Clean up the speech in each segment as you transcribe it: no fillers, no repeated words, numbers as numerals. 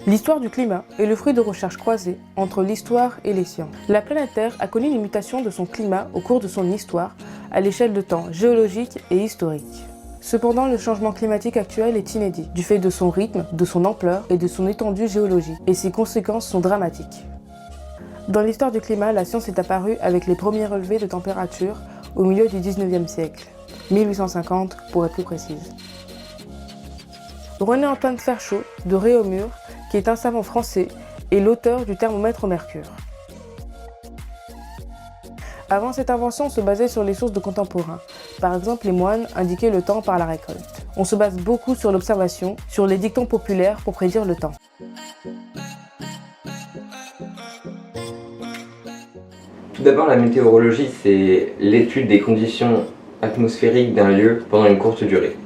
L'histoire du climat est le fruit de recherches croisées entre l'histoire et les sciences. La planète Terre a connu une mutation de son climat au cours de son histoire à l'échelle de temps géologique et historique. Cependant, le changement climatique actuel est inédit, du fait de son rythme, de son ampleur et de son étendue géologique, et ses conséquences sont dramatiques. Dans l'histoire du climat, la science est apparue avec les premiers relevés de température au milieu du 19e siècle, 1850 pour être plus précise. René-Antoine Ferchaud de Réaumur, qui est un savant français, est l'auteur du thermomètre au mercure. Avant cette invention, on se basait sur les sources de contemporains. Par exemple, les moines indiquaient le temps par la récolte. On se base beaucoup sur l'observation, sur les dictons populaires pour prédire le temps. Tout d'abord, la météorologie, c'est l'étude des conditions atmosphériques d'un lieu pendant une courte durée.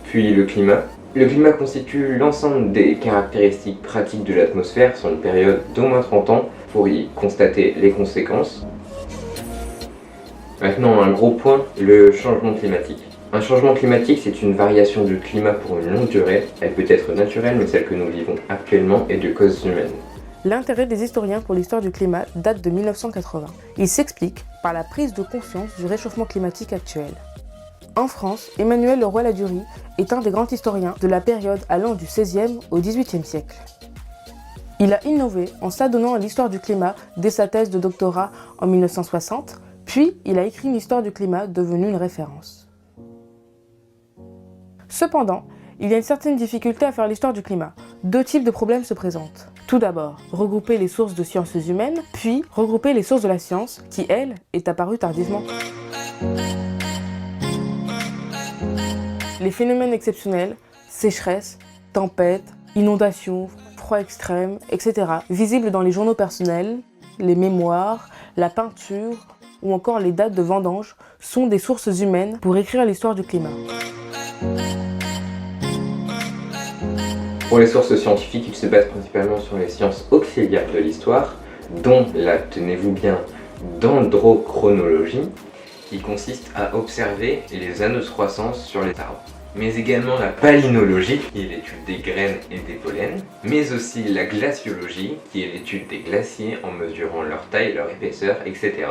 Puis le climat. Le climat constitue l'ensemble des caractéristiques pratiques de l'atmosphère sur une période d'au moins 30 ans pour y constater les conséquences. Maintenant, un gros point, le changement climatique. Un changement climatique, c'est une variation du climat pour une longue durée. Elle peut être naturelle, mais celle que nous vivons actuellement est de cause humaine. L'intérêt des historiens pour l'histoire du climat date de 1980. Il s'explique par la prise de conscience du réchauffement climatique actuel. En France, Emmanuel Leroy-Ladurie est un des grands historiens de la période allant du XVIe au XVIIIe siècle. Il a innové en s'adonnant à l'histoire du climat dès sa thèse de doctorat en 1960, puis il a écrit une histoire du climat devenue une référence. Cependant, il y a une certaine difficulté à faire l'histoire du climat. Deux types de problèmes se présentent. Tout d'abord, regrouper les sources de sciences humaines, puis regrouper les sources de la science qui, elle, est apparue tardivement. Les phénomènes exceptionnels, sécheresse, tempêtes, inondations, froid extrême, etc., visibles dans les journaux personnels, les mémoires, la peinture ou encore les dates de vendange, sont des sources humaines pour écrire l'histoire du climat. Pour les sources scientifiques, il se base principalement sur les sciences auxiliaires de l'histoire, dont la, tenez-vous bien, dendrochronologie, qui consiste à observer les anneaux de croissance sur les arbres. Mais également la palynologie, qui est l'étude des graines et des pollens, mais aussi la glaciologie, qui est l'étude des glaciers en mesurant leur taille, leur épaisseur, etc.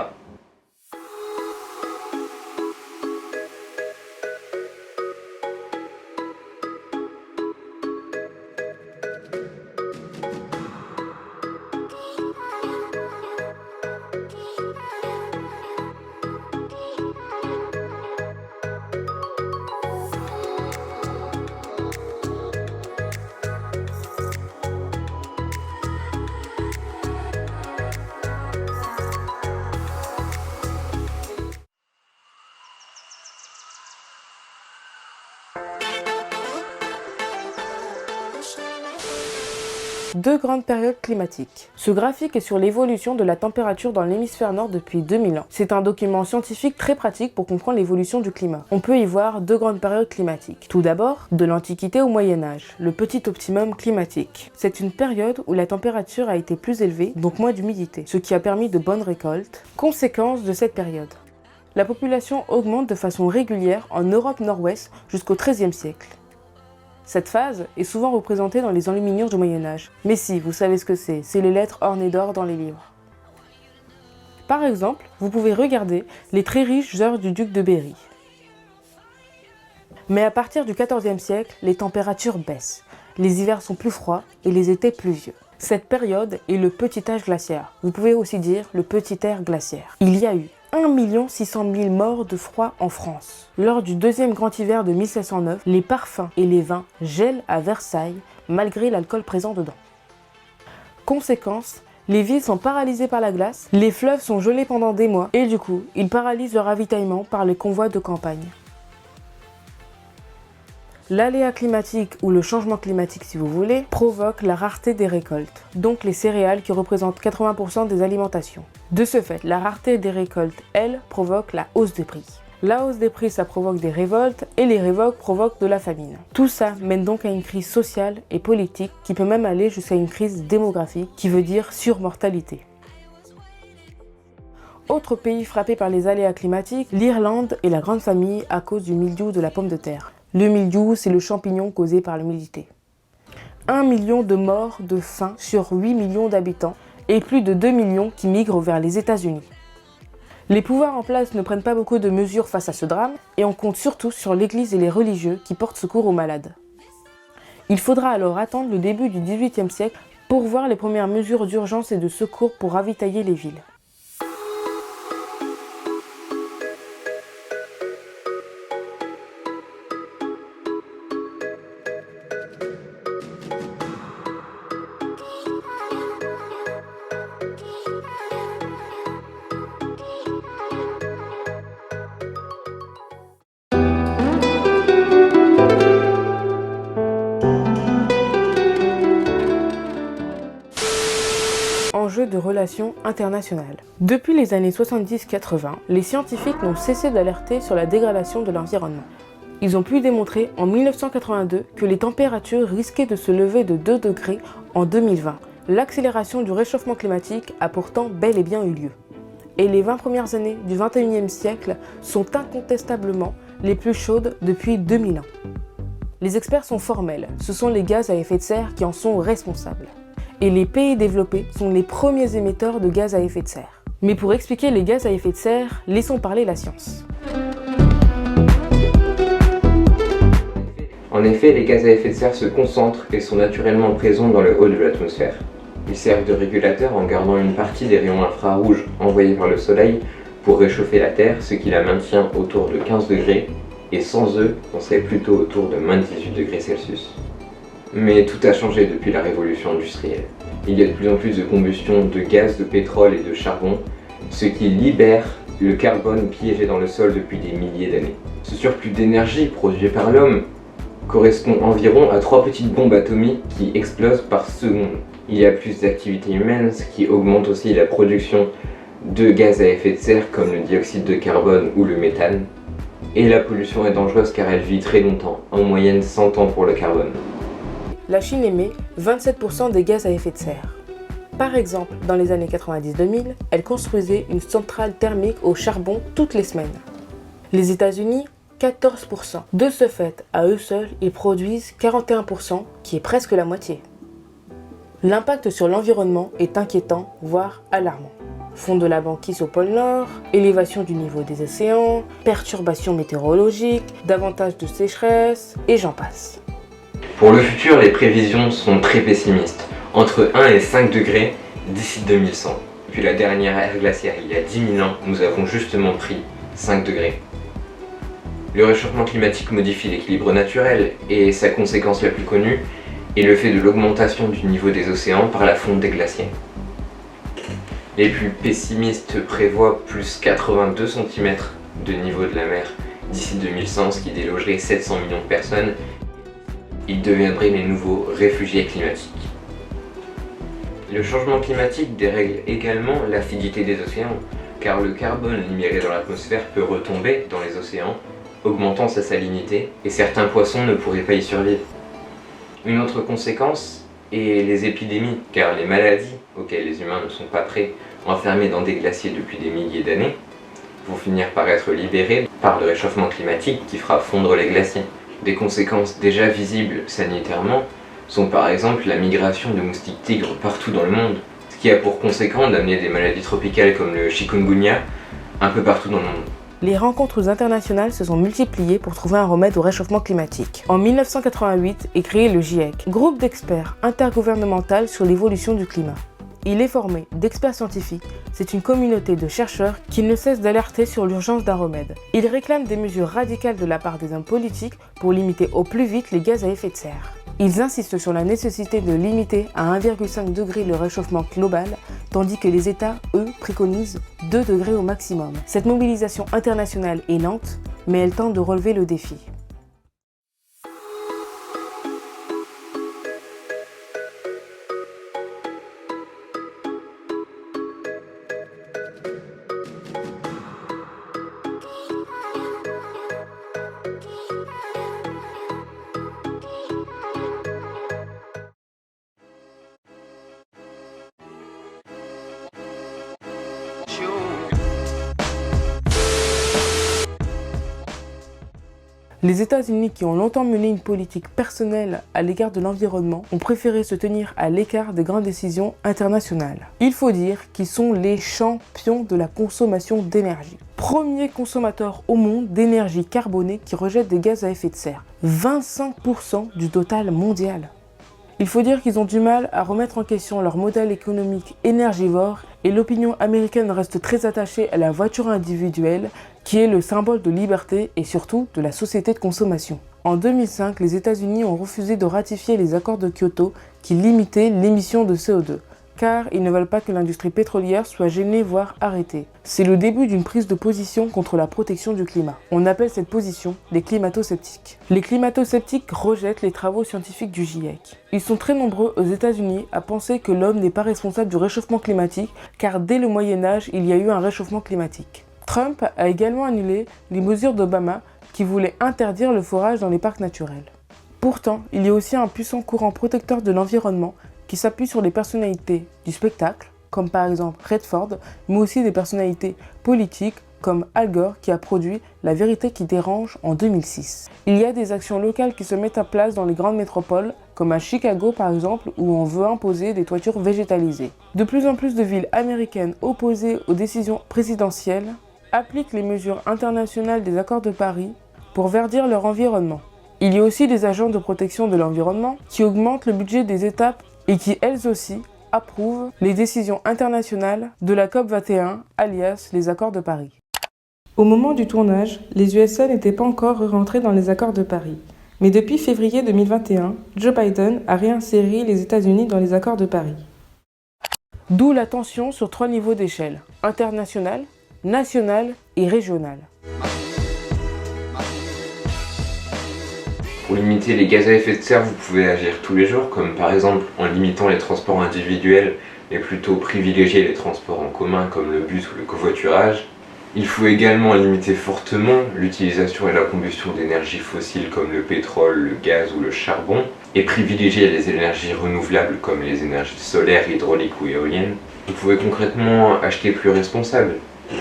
Deux grandes périodes climatiques. Ce graphique est sur l'évolution de la température dans l'hémisphère nord depuis 2000 ans. C'est un document scientifique très pratique pour comprendre l'évolution du climat. On peut y voir deux grandes périodes climatiques. Tout d'abord, de l'Antiquité au Moyen-Âge, le petit optimum climatique. C'est une période où la température a été plus élevée, donc moins d'humidité, ce qui a permis de bonnes récoltes. Conséquence de cette période. La population augmente de façon régulière en Europe nord-ouest jusqu'au XIIIe siècle. Cette phase est souvent représentée dans les enluminures du Moyen-Âge. Mais si, vous savez ce que c'est les lettres ornées d'or dans les livres. Par exemple, vous pouvez regarder les très riches heures du duc de Berry. Mais à partir du XIVe siècle, les températures baissent. Les hivers sont plus froids et les étés pluvieux. Cette période est le petit âge glaciaire. Vous pouvez aussi dire le petit ère glaciaire. Il y a eu 1 600 000 morts de froid en France. Lors du deuxième grand hiver de 1709, les parfums et les vins gèlent à Versailles malgré l'alcool présent dedans. Conséquence, les villes sont paralysées par la glace, les fleuves sont gelés pendant des mois et du coup, ils paralysent le ravitaillement par les convois de campagne. L'aléa climatique ou le changement climatique si vous voulez, provoque la rareté des récoltes, donc les céréales qui représentent 80% des alimentations. De ce fait, la rareté des récoltes, elle, provoque la hausse des prix. La hausse des prix, ça provoque des révoltes et les révoltes provoquent de la famine. Tout ça mène donc à une crise sociale et politique qui peut même aller jusqu'à une crise démographique qui veut dire surmortalité. Autre pays frappé par les aléas climatiques, l'Irlande et la grande famille à cause du mildiou de la pomme de terre. Le mildiou, c'est le champignon causé par l'humidité. 1 million de morts de faim sur 8 millions d'habitants et plus de 2 millions qui migrent vers les États-Unis. Les pouvoirs en place ne prennent pas beaucoup de mesures face à ce drame et on compte surtout sur l'Église et les religieux qui portent secours aux malades. Il faudra alors attendre le début du XVIIIe siècle pour voir les premières mesures d'urgence et de secours pour ravitailler les villes. Enjeux de relations internationales. Depuis les années 70-80, les scientifiques n'ont cessé d'alerter sur la dégradation de l'environnement. Ils ont pu démontrer en 1982 que les températures risquaient de se lever de 2 degrés en 2020. L'accélération du réchauffement climatique a pourtant bel et bien eu lieu. Et les 20 premières années du 21e siècle sont incontestablement les plus chaudes depuis 2000 ans. Les experts sont formels, ce sont les gaz à effet de serre qui en sont responsables. Et les pays développés sont les premiers émetteurs de gaz à effet de serre. Mais pour expliquer les gaz à effet de serre, laissons parler la science. En effet, les gaz à effet de serre se concentrent et sont naturellement présents dans le haut de l'atmosphère. Ils servent de régulateurs en gardant une partie des rayons infrarouges envoyés par le soleil pour réchauffer la Terre, ce qui la maintient autour de 15 degrés, et sans eux, on serait plutôt autour de moins 18 degrés Celsius. Mais tout a changé depuis la révolution industrielle. Il y a de plus en plus de combustion de gaz, de pétrole et de charbon, ce qui libère le carbone piégé dans le sol depuis des milliers d'années. Ce surplus d'énergie produit par l'homme correspond environ à 3 petites bombes atomiques qui explosent par seconde. Il y a plus d'activité humaine, ce qui augmente aussi la production de gaz à effet de serre comme le dioxyde de carbone ou le méthane. Et la pollution est dangereuse car elle vit très longtemps, en moyenne 100 ans pour le carbone. La Chine émet 27% des gaz à effet de serre. Par exemple, dans les années 90-2000, elle construisait une centrale thermique au charbon toutes les semaines. Les États-Unis, 14%. De ce fait, à eux seuls, ils produisent 41%, qui est presque la moitié. L'impact sur l'environnement est inquiétant, voire alarmant. Fonte de la banquise au pôle Nord, élévation du niveau des océans, perturbations météorologiques, davantage de sécheresse, et j'en passe. Pour le futur, les prévisions sont très pessimistes, entre 1 et 5 degrés d'ici 2100. Depuis la dernière ère glaciaire il y a 10 000 ans, nous avons justement pris 5 degrés. Le réchauffement climatique modifie l'équilibre naturel et sa conséquence la plus connue est le fait de l'augmentation du niveau des océans par la fonte des glaciers. Les plus pessimistes prévoient plus 82 cm de niveau de la mer d'ici 2100, ce qui délogerait 700 millions de personnes. Ils deviendraient les nouveaux réfugiés climatiques. Le changement climatique dérègle également l'acidité des océans, car le carbone libéré dans l'atmosphère peut retomber dans les océans, augmentant sa salinité, et certains poissons ne pourraient pas y survivre. Une autre conséquence est les épidémies, car les maladies auxquelles les humains ne sont pas prêts, enfermés dans des glaciers depuis des milliers d'années, vont finir par être libérés par le réchauffement climatique qui fera fondre les glaciers. Des conséquences déjà visibles sanitairement sont par exemple la migration de moustiques tigres partout dans le monde, ce qui a pour conséquence d'amener des maladies tropicales comme le chikungunya un peu partout dans le monde. Les rencontres internationales se sont multipliées pour trouver un remède au réchauffement climatique. En 1988 est créé le GIEC, groupe d'experts intergouvernemental sur l'évolution du climat. Il est formé d'experts scientifiques, c'est une communauté de chercheurs qui ne cesse d'alerter sur l'urgence d'un remède. Il réclame des mesures radicales de la part des hommes politiques pour limiter au plus vite les gaz à effet de serre. Ils insistent sur la nécessité de limiter à 1,5 degré le réchauffement global, tandis que les États, eux, préconisent 2 degrés au maximum. Cette mobilisation internationale est lente, mais elle tente de relever le défi. Les États-Unis, qui ont longtemps mené une politique personnelle à l'égard de l'environnement, ont préféré se tenir à l'écart des grandes décisions internationales. Il faut dire qu'ils sont les champions de la consommation d'énergie. Premier consommateur au monde d'énergie carbonée qui rejette des gaz à effet de serre. 25% du total mondial. Il faut dire qu'ils ont du mal à remettre en question leur modèle économique énergivore et l'opinion américaine reste très attachée à la voiture individuelle qui est le symbole de liberté et surtout de la société de consommation. En 2005, les États-Unis ont refusé de ratifier les accords de Kyoto qui limitaient l'émission de CO2. Car ils ne veulent pas que l'industrie pétrolière soit gênée voire arrêtée. C'est le début d'une prise de position contre la protection du climat. On appelle cette position les climato-sceptiques. Les climato-sceptiques rejettent les travaux scientifiques du GIEC. Ils sont très nombreux aux États-Unis à penser que l'homme n'est pas responsable du réchauffement climatique car dès le Moyen-Âge, il y a eu un réchauffement climatique. Trump a également annulé les mesures d'Obama qui voulaient interdire le forage dans les parcs naturels. Pourtant, il y a aussi un puissant courant protecteur de l'environnement qui s'appuie sur les personnalités du spectacle, comme par exemple Redford, mais aussi des personnalités politiques comme Al Gore qui a produit La vérité qui dérange en 2006. Il y a des actions locales qui se mettent en place dans les grandes métropoles, comme à Chicago par exemple, où on veut imposer des toitures végétalisées. De plus en plus de villes américaines opposées aux décisions présidentielles appliquent les mesures internationales des accords de Paris pour verdir leur environnement. Il y a aussi des agents de protection de l'environnement qui augmentent le budget des États et qui, elles aussi, approuvent les décisions internationales de la COP21, alias les accords de Paris. Au moment du tournage, les USA n'étaient pas encore rentrés dans les accords de Paris. Mais depuis février 2021, Joe Biden a réinséré les États-Unis dans les accords de Paris. D'où la tension sur 3 niveaux d'échelle, international, national et régional. Pour limiter les gaz à effet de serre, vous pouvez agir tous les jours, comme par exemple en limitant les transports individuels et plutôt privilégier les transports en commun comme le bus ou le covoiturage. Il faut également limiter fortement l'utilisation et la combustion d'énergies fossiles comme le pétrole, le gaz ou le charbon, et privilégier les énergies renouvelables comme les énergies solaires, hydrauliques ou éoliennes. Vous pouvez concrètement acheter plus responsable.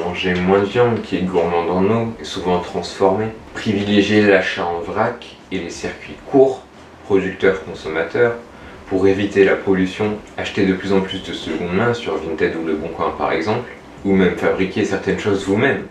Manger moins de viande qui est gourmande en eau et souvent transformée. Privilégier l'achat en vrac et les circuits courts, producteurs-consommateurs, pour éviter la pollution. Acheter de plus en plus de seconde main sur Vinted ou Le Bon Coin par exemple, ou même fabriquer certaines choses vous-même.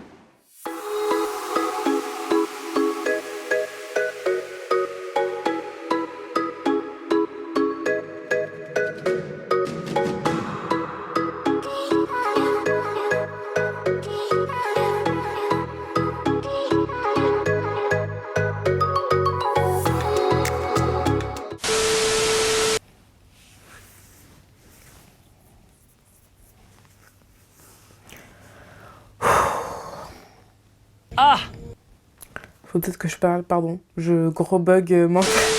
Faut peut-être que je parle, pardon. Gros bug mental.